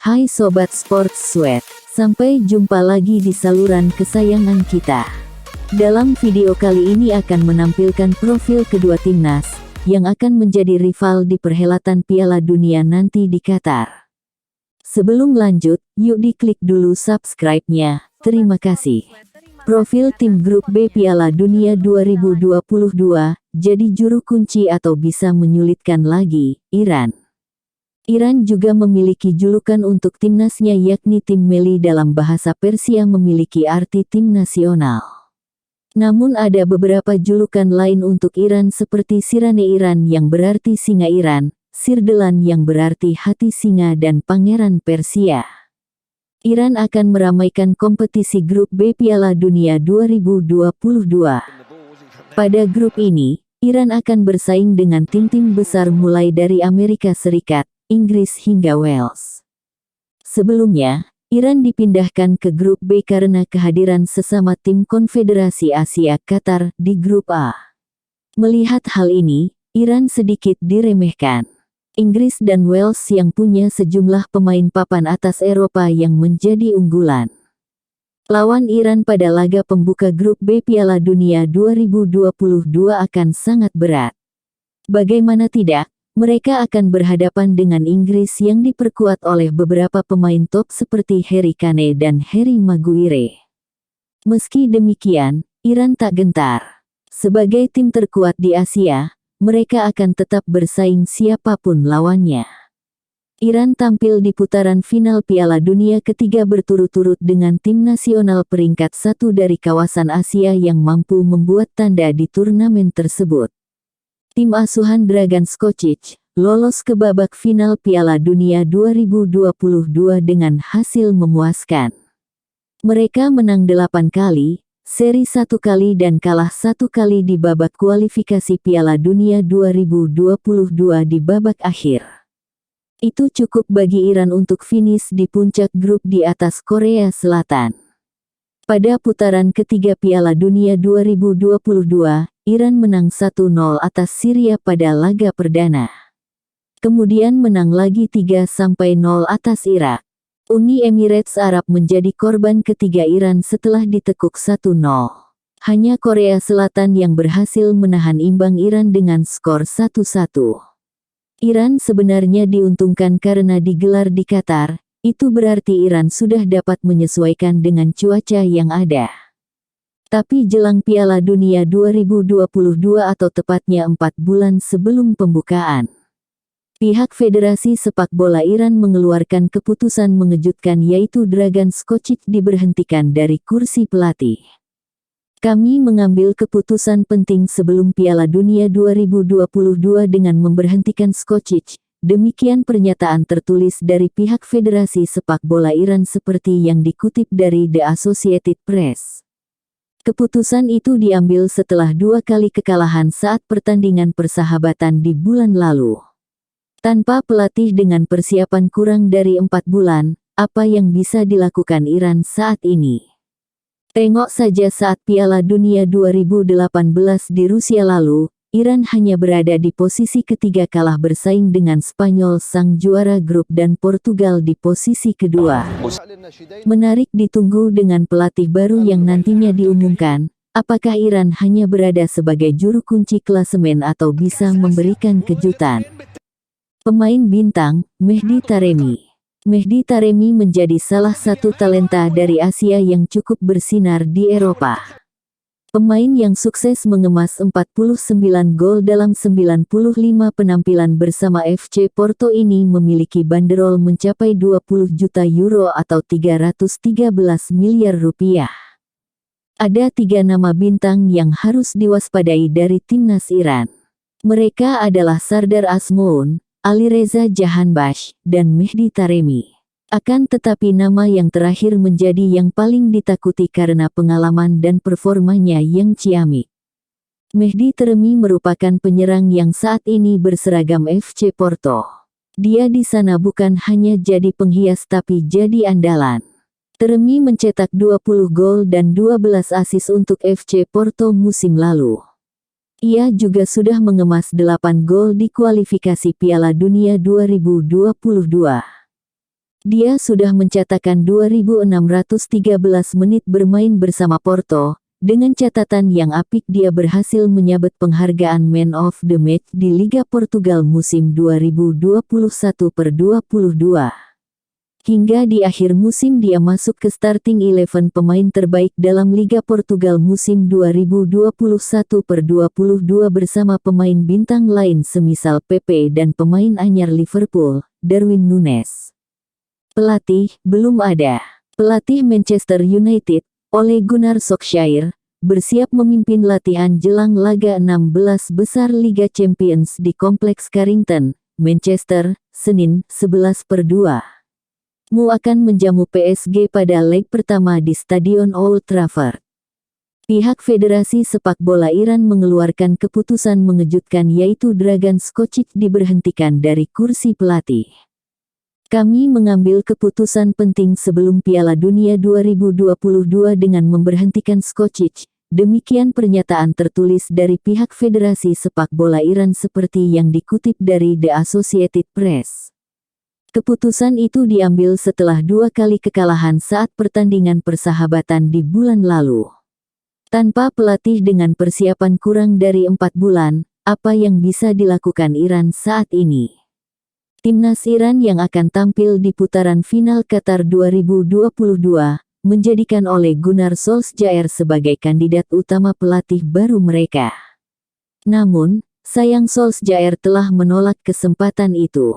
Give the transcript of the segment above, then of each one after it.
Hai Sobat Sports Sweat, sampai jumpa lagi di saluran kesayangan kita. Dalam video kali ini akan menampilkan profil kedua timnas, yang akan menjadi rival di perhelatan Piala Dunia nanti di Qatar. Sebelum lanjut, yuk diklik dulu subscribe-nya, terima kasih. Profil tim grup B Piala Dunia 2022, jadi juru kunci atau bisa menyulitkan lagi, Iran. Iran juga memiliki julukan untuk timnasnya yakni tim Meli dalam bahasa Persia memiliki arti tim nasional. Namun ada beberapa julukan lain untuk Iran seperti Sirane Iran yang berarti singa Iran, Sirdelan yang berarti hati singa dan Pangeran Persia. Iran akan meramaikan kompetisi grup B Piala Dunia 2022. Pada grup ini, Iran akan bersaing dengan tim-tim besar mulai dari Amerika Serikat, Inggris hingga Wales. Sebelumnya, Iran dipindahkan ke grup B karena kehadiran sesama tim Konfederasi Asia Qatar di grup A. Melihat hal ini, Iran sedikit diremehkan. Inggris dan Wales yang punya sejumlah pemain papan atas Eropa yang menjadi unggulan. Lawan Iran pada laga pembuka grup B Piala Dunia 2022 akan sangat berat. Bagaimana tidak, mereka akan berhadapan dengan Inggris yang diperkuat oleh beberapa pemain top seperti Harry Kane dan Harry Maguire. Meski demikian, Iran tak gentar. Sebagai tim terkuat di Asia, mereka akan tetap bersaing siapapun lawannya. Iran tampil di putaran final Piala Dunia ketiga berturut-turut dengan tim nasional peringkat 1 dari kawasan Asia yang mampu membuat tanda di turnamen tersebut. Tim asuhan Dragan Skocic lolos ke babak final Piala Dunia 2022 dengan hasil memuaskan. Mereka menang 8 kali, seri 1 kali dan kalah 1 kali di babak kualifikasi Piala Dunia 2022 di babak akhir. Itu cukup bagi Iran untuk finish di puncak grup di atas Korea Selatan. Pada putaran ketiga Piala Dunia 2022, Iran menang 1-0 atas Syria pada laga perdana. Kemudian menang lagi 3-0 atas Irak. Uni Emirates Arab menjadi korban ketiga Iran setelah ditekuk 1-0. Hanya Korea Selatan yang berhasil menahan imbang Iran dengan skor 1-1. Iran sebenarnya diuntungkan karena digelar di Qatar, itu berarti Iran sudah dapat menyesuaikan dengan cuaca yang ada. Tapi jelang Piala Dunia 2022 atau tepatnya 4 bulan sebelum pembukaan, pihak Federasi Sepak Bola Iran mengeluarkan keputusan mengejutkan yaitu Dragan Skocic diberhentikan dari kursi pelatih. Kami mengambil keputusan penting sebelum Piala Dunia 2022 dengan memberhentikan Skocic. Demikian pernyataan tertulis dari pihak Federasi Sepak Bola Iran seperti yang dikutip dari The Associated Press. Keputusan itu diambil setelah 2 kali kekalahan saat pertandingan persahabatan di bulan lalu. Tanpa pelatih dengan persiapan kurang dari 4 bulan, apa yang bisa dilakukan Iran saat ini? Tengok saja saat Piala Dunia 2018 di Rusia lalu, Iran hanya berada di posisi ketiga kalah bersaing dengan Spanyol sang juara grup dan Portugal di posisi kedua. Menarik ditunggu dengan pelatih baru yang nantinya diumumkan, apakah Iran hanya berada sebagai juru kunci klasemen atau bisa memberikan kejutan. Pemain bintang, Mehdi Taremi. Mehdi Taremi menjadi salah satu talenta dari Asia yang cukup bersinar di Eropa. Pemain yang sukses mengemas 49 gol dalam 95 penampilan bersama FC Porto ini memiliki banderol mencapai 20 juta euro atau 313 miliar rupiah. Ada 3 nama bintang yang harus diwaspadai dari timnas Iran. Mereka adalah Sardar Azmoun, Alireza Jahanbakhsh, dan Mehdi Taremi. Akan tetapi nama yang terakhir menjadi yang paling ditakuti karena pengalaman dan performanya yang ciamik. Mehdi Taremi merupakan penyerang yang saat ini berseragam FC Porto. Dia di sana bukan hanya jadi penghias tapi jadi andalan. Taremi mencetak 20 gol dan 12 assist untuk FC Porto musim lalu. Ia juga sudah mengemas 8 gol di kualifikasi Piala Dunia 2022. Dia sudah mencatatkan 2.613 menit bermain bersama Porto. Dengan catatan yang apik dia berhasil menyabet penghargaan Man of the Match di Liga Portugal musim 2021/22. Hingga di akhir musim dia masuk ke starting 11 pemain terbaik dalam Liga Portugal musim 2021/22 bersama pemain bintang lain semisal Pepe dan pemain anyar Liverpool, Darwin Núñez. Pelatih, belum ada. Pelatih Manchester United, Ole Gunnar Solskjaer, bersiap memimpin latihan jelang laga 16 besar Liga Champions di Kompleks Carrington, Manchester, Senin, 11/2. MU akan menjamu PSG pada leg pertama di Stadion Old Trafford. Pihak Federasi Sepak Bola Iran mengeluarkan keputusan mengejutkan yaitu Dragan Skocic diberhentikan dari kursi pelatih. Kami mengambil keputusan penting sebelum Piala Dunia 2022 dengan memberhentikan Skocic. Demikian pernyataan tertulis dari pihak Federasi Sepak Bola Iran seperti yang dikutip dari The Associated Press. Keputusan itu diambil setelah 2 kali kekalahan saat pertandingan persahabatan di bulan lalu. Tanpa pelatih dengan persiapan kurang dari 4 bulan, apa yang bisa dilakukan Iran saat ini? Timnas Iran yang akan tampil di putaran final Qatar 2022, menjadikan Ole Gunnar Solskjaer sebagai kandidat utama pelatih baru mereka. Namun, sayang Solskjaer telah menolak kesempatan itu.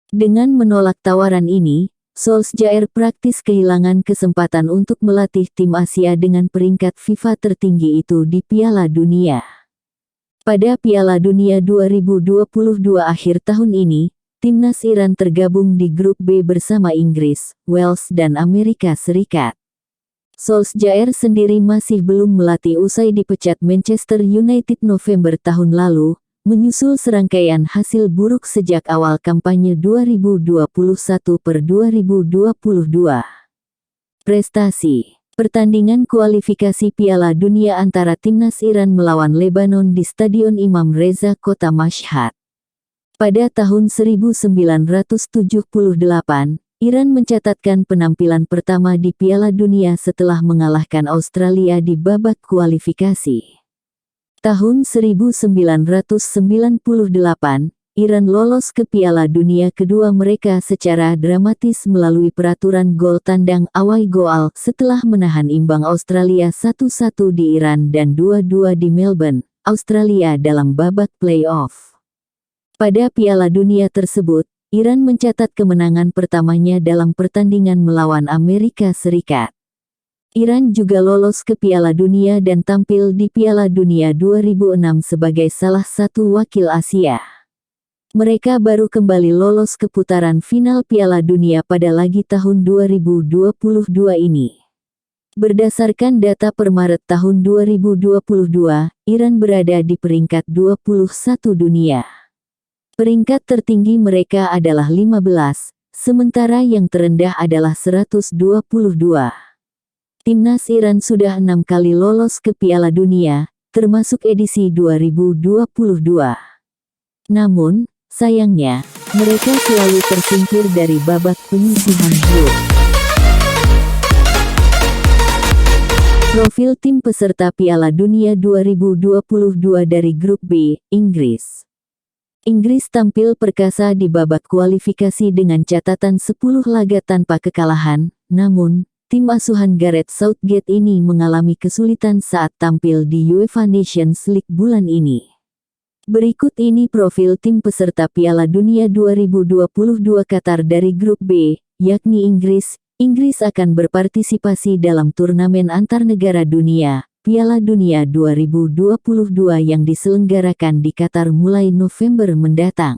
Dengan menolak tawaran ini, Solskjaer praktis kehilangan kesempatan untuk melatih tim Asia dengan peringkat FIFA tertinggi itu di Piala Dunia. Pada Piala Dunia 2022 akhir tahun ini, Timnas Iran tergabung di grup B bersama Inggris, Wales dan Amerika Serikat. Solskjaer sendiri masih belum melatih usai dipecat Manchester United November tahun lalu, menyusul serangkaian hasil buruk sejak awal kampanye 2021/2022. Prestasi. Pertandingan kualifikasi Piala Dunia antara Timnas Iran melawan Lebanon di Stadion Imam Reza Kota Mashhad. Pada tahun 1978, Iran mencatatkan penampilan pertama di Piala Dunia setelah mengalahkan Australia di babak kualifikasi. Tahun 1998, Iran lolos ke Piala Dunia kedua mereka secara dramatis melalui peraturan gol tandang away goal setelah menahan imbang Australia 1-1 di Iran dan 2-2 di Melbourne, Australia dalam babak play-off. Pada Piala Dunia tersebut, Iran mencatat kemenangan pertamanya dalam pertandingan melawan Amerika Serikat. Iran juga lolos ke Piala Dunia dan tampil di Piala Dunia 2006 sebagai salah satu wakil Asia. Mereka baru kembali lolos ke putaran final Piala Dunia pada lagi tahun 2022 ini. Berdasarkan data per Maret tahun 2022, Iran berada di peringkat 21 dunia. Peringkat tertinggi mereka adalah 15, sementara yang terendah adalah 122. Timnas Iran sudah 6 kali lolos ke Piala Dunia, termasuk edisi 2022. Namun, sayangnya, mereka selalu tersingkir dari babak penyisihan grup. Profil tim peserta Piala Dunia 2022 dari Grup B, Inggris. Inggris tampil perkasa di babak kualifikasi dengan catatan 10 laga tanpa kekalahan, namun, tim asuhan Gareth Southgate ini mengalami kesulitan saat tampil di UEFA Nations League bulan ini. Berikut ini profil tim peserta Piala Dunia 2022 Qatar dari Grup B, yakni Inggris. Inggris akan berpartisipasi dalam turnamen antar negara dunia, Piala Dunia 2022 yang diselenggarakan di Qatar mulai November mendatang.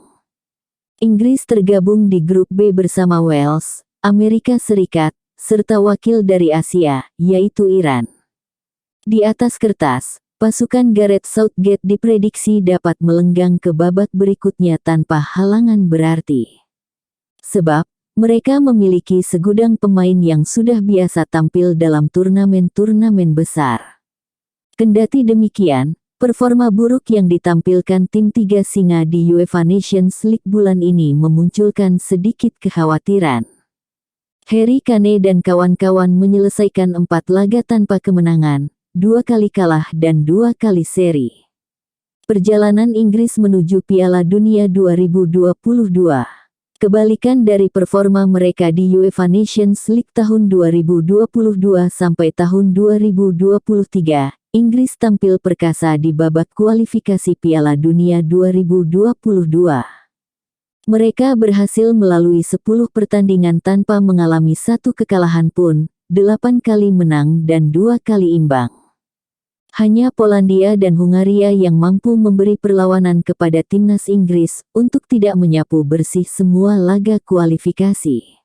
Inggris tergabung di Grup B bersama Wales, Amerika Serikat, serta wakil dari Asia, yaitu Iran. Di atas kertas, pasukan Gareth Southgate diprediksi dapat melenggang ke babak berikutnya tanpa halangan berarti. Sebab, mereka memiliki segudang pemain yang sudah biasa tampil dalam turnamen-turnamen besar. Kendati demikian, performa buruk yang ditampilkan tim Tiga Singa di UEFA Nations League bulan ini memunculkan sedikit kekhawatiran. Harry Kane dan kawan-kawan menyelesaikan 4 laga tanpa kemenangan, 2 kali kalah dan 2 kali seri. Perjalanan Inggris menuju Piala Dunia 2022. Kebalikan dari performa mereka di UEFA Nations League tahun 2022 sampai tahun 2023, Inggris tampil perkasa di babak kualifikasi Piala Dunia 2022. Mereka berhasil melalui 10 pertandingan tanpa mengalami 1 kekalahan pun, 8 kali menang dan 2 kali imbang. Hanya Polandia dan Hungaria yang mampu memberi perlawanan kepada timnas Inggris untuk tidak menyapu bersih semua laga kualifikasi.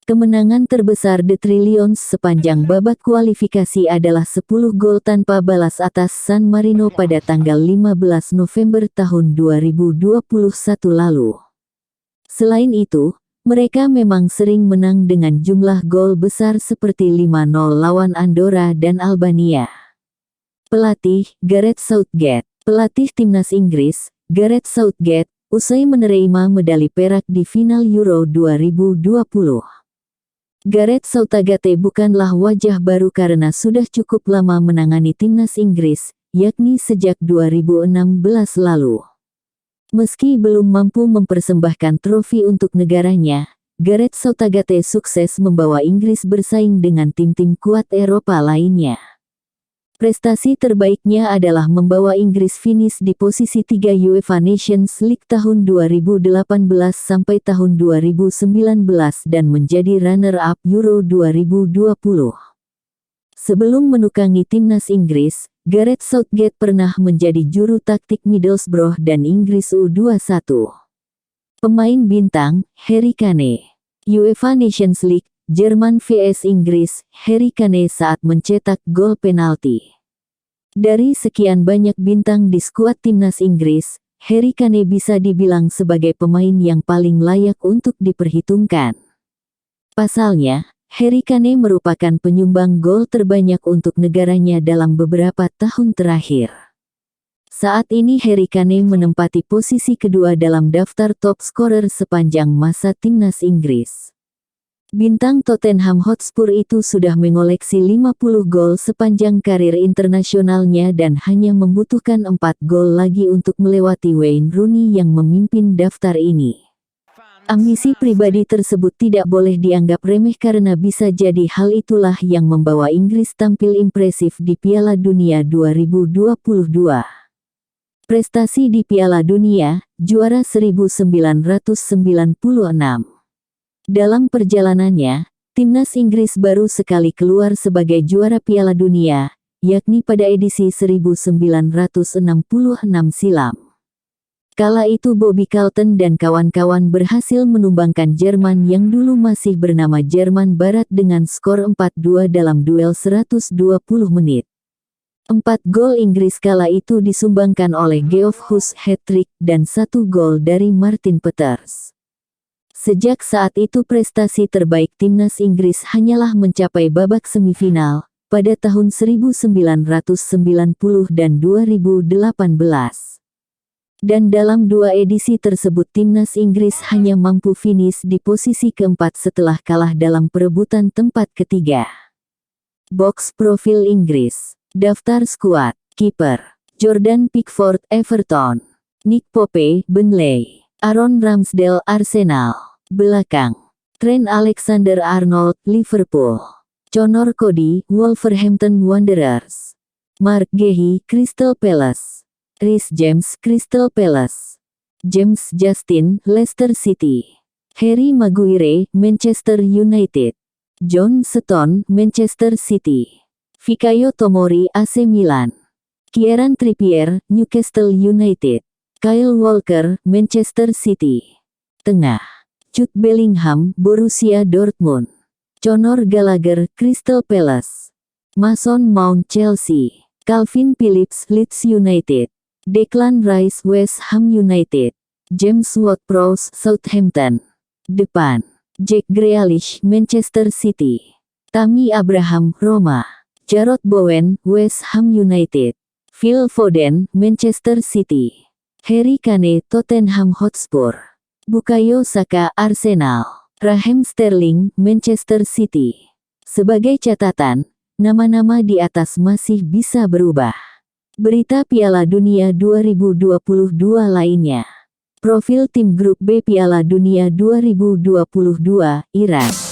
Kemenangan terbesar The Trillions sepanjang babak kualifikasi adalah 10 gol tanpa balas atas San Marino pada tanggal 15 November tahun 2021 lalu. Selain itu, mereka memang sering menang dengan jumlah gol besar seperti 5-0 lawan Andorra dan Albania. Pelatih, Gareth Southgate. Pelatih timnas Inggris, Gareth Southgate, usai menerima medali perak di final Euro 2020. Gareth Southgate bukanlah wajah baru karena sudah cukup lama menangani timnas Inggris, yakni sejak 2016 lalu. Meski belum mampu mempersembahkan trofi untuk negaranya, Gareth Southgate sukses membawa Inggris bersaing dengan tim-tim kuat Eropa lainnya. Prestasi terbaiknya adalah membawa Inggris finish di posisi 3 UEFA Nations League tahun 2018 sampai tahun 2019 dan menjadi runner-up Euro 2020. Sebelum menukangi timnas Inggris, Gareth Southgate pernah menjadi juru taktik Middlesbrough dan Inggris U21. Pemain bintang, Harry Kane. UEFA Nations League, Jerman vs Inggris, Harry Kane saat mencetak gol penalti. Dari sekian banyak bintang di skuad timnas Inggris, Harry Kane bisa dibilang sebagai pemain yang paling layak untuk diperhitungkan. Pasalnya, Harry Kane merupakan penyumbang gol terbanyak untuk negaranya dalam beberapa tahun terakhir. Saat ini Harry Kane menempati posisi kedua dalam daftar top scorer sepanjang masa timnas Inggris. Bintang Tottenham Hotspur itu sudah mengoleksi 50 gol sepanjang karir internasionalnya dan hanya membutuhkan 4 gol lagi untuk melewati Wayne Rooney yang memimpin daftar ini. Ambisi pribadi tersebut tidak boleh dianggap remeh karena bisa jadi hal itulah yang membawa Inggris tampil impresif di Piala Dunia 2022. Prestasi di Piala Dunia, juara 1996. Dalam perjalanannya, timnas Inggris baru sekali keluar sebagai juara Piala Dunia, yakni pada edisi 1966 silam. Kala itu Bobby Charlton dan kawan-kawan berhasil menumbangkan Jerman yang dulu masih bernama Jerman Barat dengan skor 4-2 dalam duel 120 menit. 4 gol Inggris kala itu disumbangkan oleh Geoff Hughes hat-trick dan 1 gol dari Martin Peters. Sejak saat itu prestasi terbaik timnas Inggris hanyalah mencapai babak semifinal pada tahun 1990 dan 2018. Dan dalam 2 edisi tersebut timnas Inggris hanya mampu finish di posisi keempat setelah kalah dalam perebutan tempat ketiga. Box profil Inggris. Daftar skuad. Kiper: Jordan Pickford Everton, Nick Pope Burnley, Aaron Ramsdale Arsenal. Belakang: Trent Alexander-Arnold Liverpool, Conor Cody Wolverhampton Wanderers, Mark Guehi Crystal Palace, Reece James Crystal Palace, James Justin Leicester City, Harry Maguire Manchester United, John Stones Manchester City, Fikayo Tomori AC Milan, Kieran Trippier Newcastle United, Kyle Walker Manchester City. Tengah: Jude Bellingham Borussia Dortmund, Conor Gallagher Crystal Palace, Mason Mount Chelsea, Calvin Phillips Leeds United, Declan Rice West Ham United, James Ward-Prowse Southampton. Depan: Jack Grealish Manchester City, Tammy Abraham Roma, Jarrod Bowen West Ham United, Phil Foden Manchester City, Harry Kane Tottenham Hotspur, Bukayo Saka Arsenal. Raheem Sterling, Manchester City. Sebagai catatan, nama-nama di atas masih bisa berubah. Berita Piala Dunia 2022 lainnya. Profil tim grup B Piala Dunia 2022, Irak.